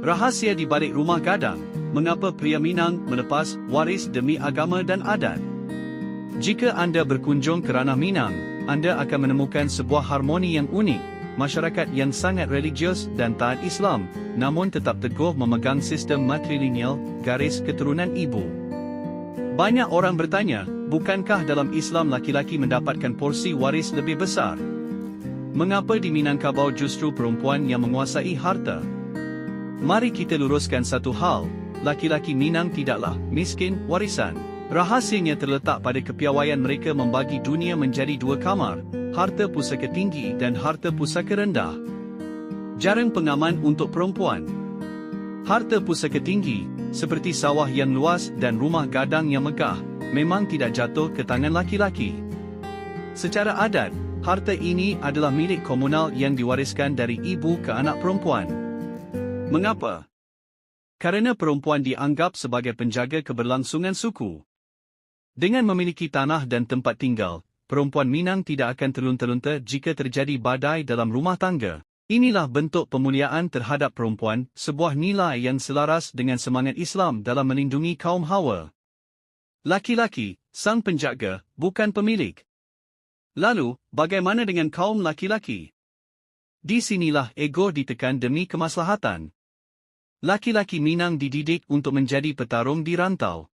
Rahasia di balik rumah gadang, mengapa pria Minang melepas waris demi agama dan adat? Jika anda berkunjung ke ranah Minang, anda akan menemukan sebuah harmoni yang unik, masyarakat yang sangat religius dan taat Islam, namun tetap teguh memegang sistem matrilineal, garis keturunan ibu. Banyak orang bertanya, bukankah dalam Islam laki-laki mendapatkan porsi waris lebih besar? Mengapa di Minangkabau justru perempuan yang menguasai harta? Mari kita luruskan satu hal, laki-laki Minang tidaklah miskin warisan. Rahasianya terletak pada kepiawaian mereka membagi dunia menjadi dua kamar, harta pusaka tinggi dan harta pusaka rendah. Jarang pengaman untuk perempuan. Harta pusaka tinggi, seperti sawah yang luas dan rumah gadang yang megah, memang tidak jatuh ke tangan laki-laki. Secara adat, harta ini adalah milik komunal yang diwariskan dari ibu ke anak perempuan. Mengapa? Kerana perempuan dianggap sebagai penjaga keberlangsungan suku. Dengan memiliki tanah dan tempat tinggal, perempuan Minang tidak akan terlunta-lunta jika terjadi badai dalam rumah tangga. Inilah bentuk pemuliaan terhadap perempuan, sebuah nilai yang selaras dengan semangat Islam dalam melindungi kaum Hawa. Laki-laki, sang penjaga, bukan pemilik. Lalu, bagaimana dengan kaum laki-laki? Di sinilah ego ditekan demi kemaslahatan. Laki-laki Minang dididik untuk menjadi petarung di rantau.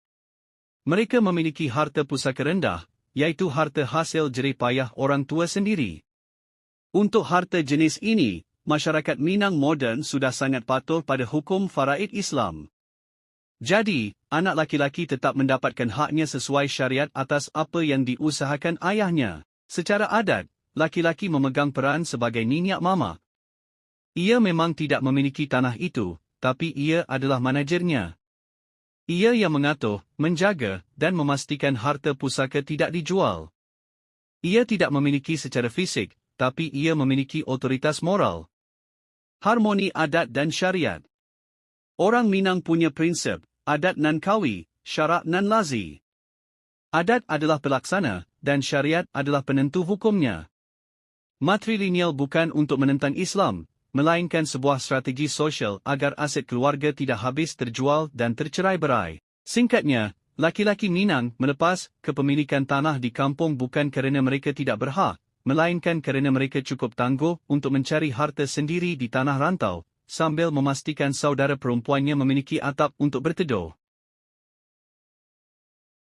Mereka memiliki harta pusaka rendah, iaitu harta hasil jerih payah orang tua sendiri. Untuk harta jenis ini, masyarakat Minang moden sudah sangat patuh pada hukum faraid Islam. Jadi, anak laki-laki tetap mendapatkan haknya sesuai syariat atas apa yang diusahakan ayahnya. Secara adat, laki-laki memegang peran sebagai ninyak mama. Ia memang tidak memiliki tanah itu, tapi ia adalah manajernya. Ia yang mengatur, menjaga, dan memastikan harta pusaka tidak dijual. Ia tidak memiliki secara fisik, tapi ia memiliki otoritas moral. Harmoni adat dan syariat. Orang Minang punya prinsip, adat nan kawi, syarak nan lazi. Adat adalah pelaksana, dan syariat adalah penentu hukumnya. Matrilineal bukan untuk menentang Islam, melainkan sebuah strategi sosial agar aset keluarga tidak habis terjual dan tercerai-berai. Singkatnya, laki-laki Minang melepas kepemilikan tanah di kampung bukan kerana mereka tidak berhak, melainkan kerana mereka cukup tangguh untuk mencari harta sendiri di tanah rantau, sambil memastikan saudara perempuannya memiliki atap untuk berteduh.